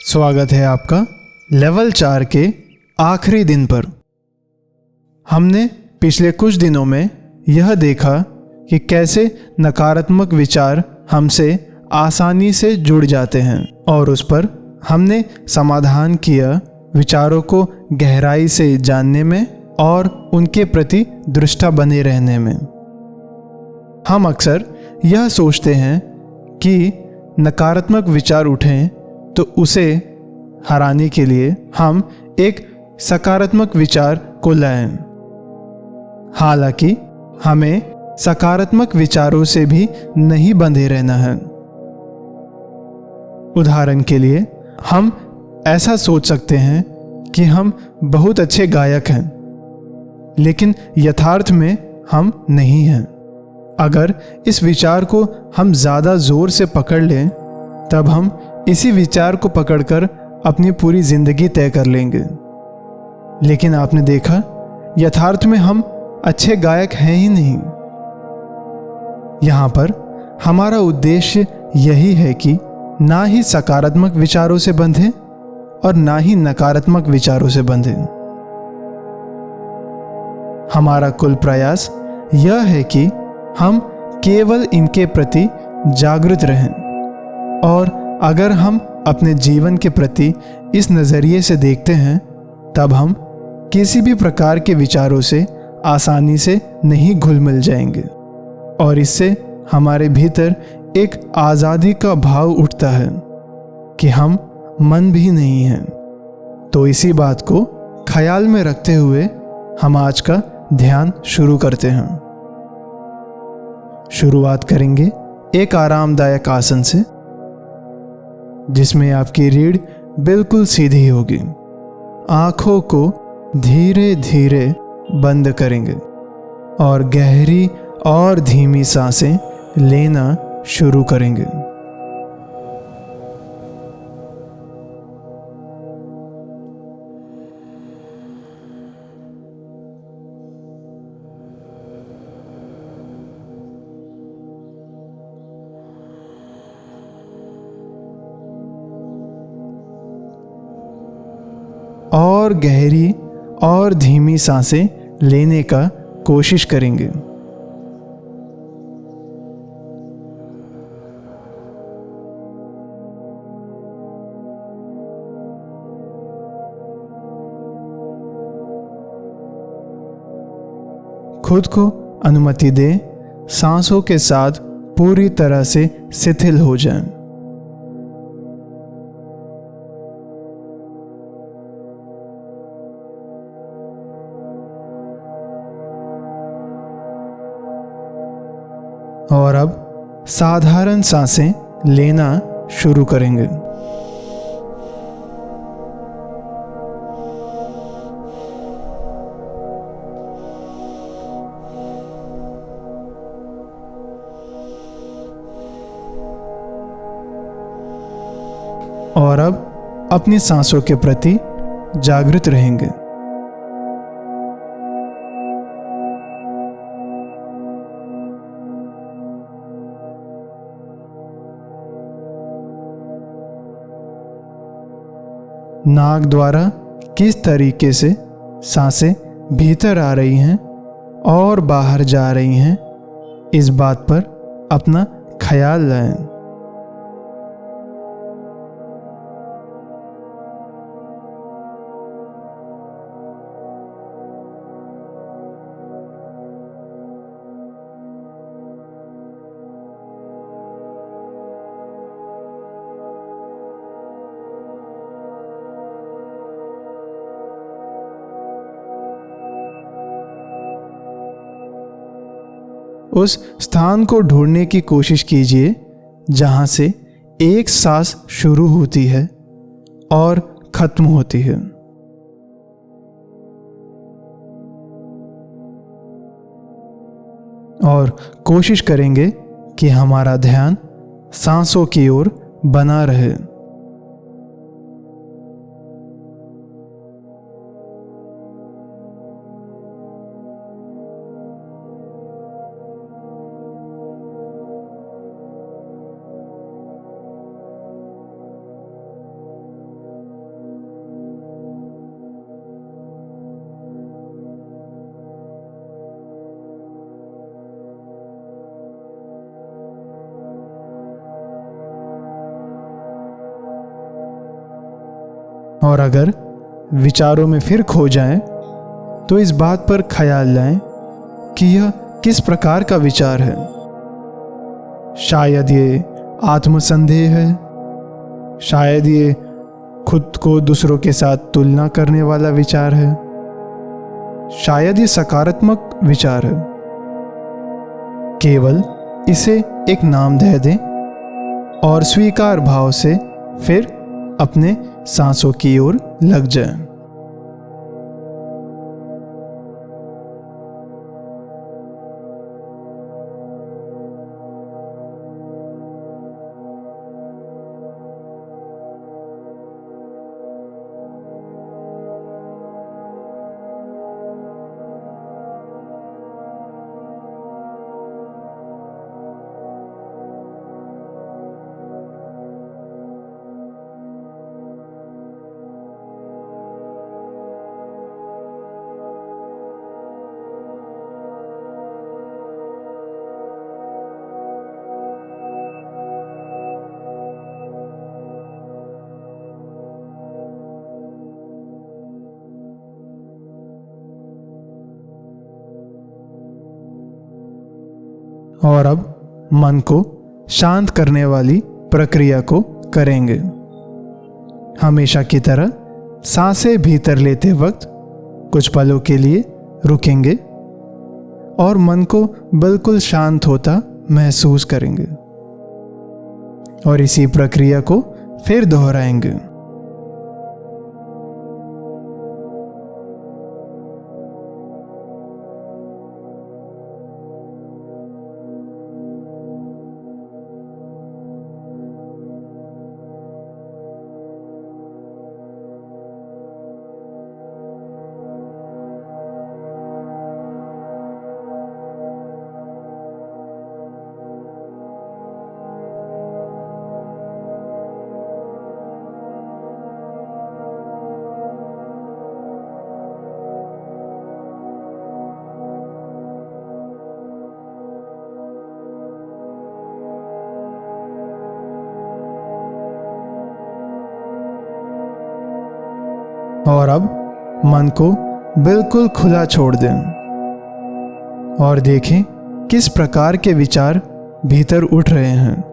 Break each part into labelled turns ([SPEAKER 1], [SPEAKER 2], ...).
[SPEAKER 1] स्वागत है आपका लेवल 4 के आखिरी दिन पर। हमने पिछले कुछ दिनों में यह देखा कि कैसे नकारात्मक विचार हमसे आसानी से जुड़ जाते हैं और उस पर हमने समाधान किया विचारों को गहराई से जानने में और उनके प्रति दृष्टा बने रहने में। हम अक्सर यह सोचते हैं कि नकारात्मक विचार उठें तो उसे हराने के लिए हम एक सकारात्मक विचार को लाएं। हालांकि हमें सकारात्मक विचारों से भी नहीं बंधे रहना है। उदाहरण के लिए हम ऐसा सोच सकते हैं कि हम बहुत अच्छे गायक हैं, लेकिन यथार्थ में हम नहीं हैं। अगर इस विचार को हम ज़्यादा जोर से पकड़ लें तब हम इसी विचार को पकड़कर अपनी पूरी जिंदगी तय कर लेंगे। लेकिन आपने देखा, यथार्थ में हम अच्छे गायक हैं ही नहीं। यहाँ पर हमारा उद्देश्य यही है कि ना ही सकारात्मक विचारों से बंधें और ना ही नकारात्मक विचारों से बंधें। हमारा कुल प्रयास यह है कि हम केवल इनके प्रति जागृत रहें, और अगर हम अपने जीवन के प्रति इस नज़रिए से देखते हैं तब हम किसी भी प्रकार के विचारों से आसानी से नहीं घुल मिल जाएंगे और इससे हमारे भीतर एक आज़ादी का भाव उठता है कि हम मन भी नहीं हैं। तो इसी बात को ख्याल में रखते हुए हम आज का ध्यान शुरू करते हैं। शुरुआत करेंगे एक आरामदायक आसन से, जिसमें आपकी रीढ़ बिल्कुल सीधी होगी। आंखों को धीरे धीरे बंद करेंगे और गहरी और धीमी सांसें लेना शुरू करेंगे। और गहरी और धीमी सांसें लेने का कोशिश करेंगे। खुद को अनुमति दें सांसों के साथ पूरी तरह से शिथिल हो जाएं। और अब साधारण सांसें लेना शुरू करेंगे। और अब अपनी सांसों के प्रति जागृत रहेंगे। नाक द्वारा किस तरीके से सांसें भीतर आ रही हैं और बाहर जा रही हैं, इस बात पर अपना ख्याल लाएं। उस स्थान को ढूंढने की कोशिश कीजिए जहां से एक सांस शुरू होती है और खत्म होती है। और कोशिश करेंगे कि हमारा ध्यान सांसों की ओर बना रहे। और अगर विचारों में फिर खो जाएं, तो इस बात पर ख्याल लाएं कि यह किस प्रकार का विचार है। शायद ये आत्मसंदेह है, शायद ये खुद को दूसरों के साथ तुलना करने वाला विचार है, शायद ये सकारात्मक विचार है। केवल इसे एक नाम दे दें और स्वीकार भाव से फिर अपने सांसों की ओर लग जाएं। और अब मन को शांत करने वाली प्रक्रिया को करेंगे। हमेशा की तरह सांसें भीतर लेते वक्त कुछ पलों के लिए रुकेंगे और मन को बिल्कुल शांत होता महसूस करेंगे और इसी प्रक्रिया को फिर दोहराएंगे। और अब मन को बिल्कुल खुला छोड़ दें और देखें किस प्रकार के विचार भीतर उठ रहे हैं।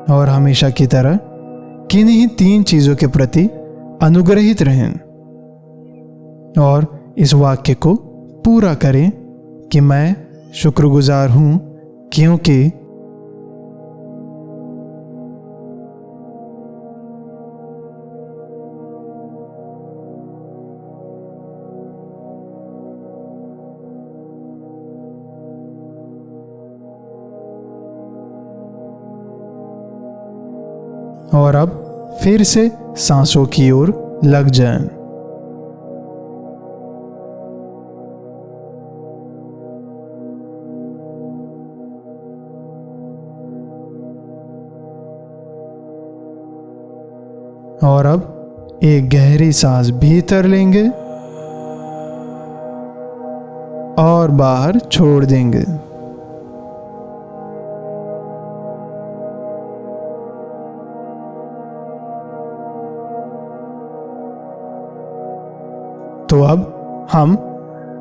[SPEAKER 1] और हमेशा की तरह किन्हीं 3 चीजों के प्रति अनुग्रहित रहें और इस वाक्य को पूरा करें कि मैं शुक्रगुजार हूं क्योंकि और अब फिर से सांसों की ओर लग जाएं। और अब एक गहरी सांस भीतर लेंगे और बाहर छोड़ देंगे। तो अब हम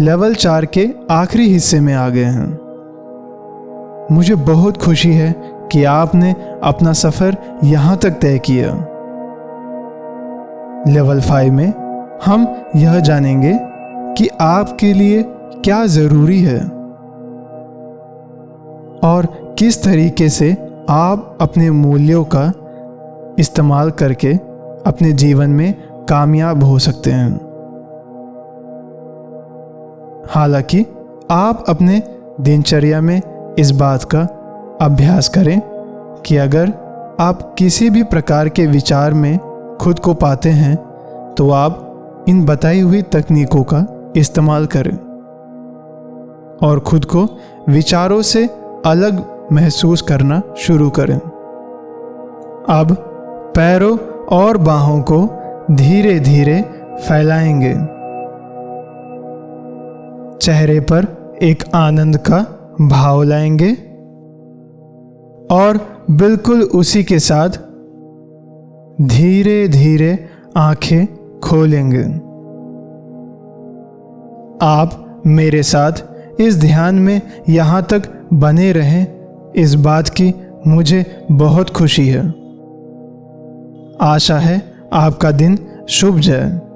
[SPEAKER 1] लेवल 4 के आखिरी हिस्से में आ गए हैं। मुझे बहुत खुशी है कि आपने अपना सफर यहां तक तय किया। लेवल 5 में हम यह जानेंगे कि आपके लिए क्या जरूरी है और किस तरीके से आप अपने मूल्यों का इस्तेमाल करके अपने जीवन में कामयाब हो सकते हैं। हालांकि आप अपने दिनचर्या में इस बात का अभ्यास करें कि अगर आप किसी भी प्रकार के विचार में खुद को पाते हैं तो आप इन बताई हुई तकनीकों का इस्तेमाल करें और खुद को विचारों से अलग महसूस करना शुरू करें। अब पैरों और बाहों को धीरे धीरे फैलाएंगे। चेहरे पर एक आनंद का भाव लाएंगे और बिल्कुल उसी के साथ धीरे धीरे आंखें खोलेंगे। आप मेरे साथ इस ध्यान में यहाँ तक बने रहें, इस बात की मुझे बहुत खुशी है। आशा है आपका दिन शुभ जाए।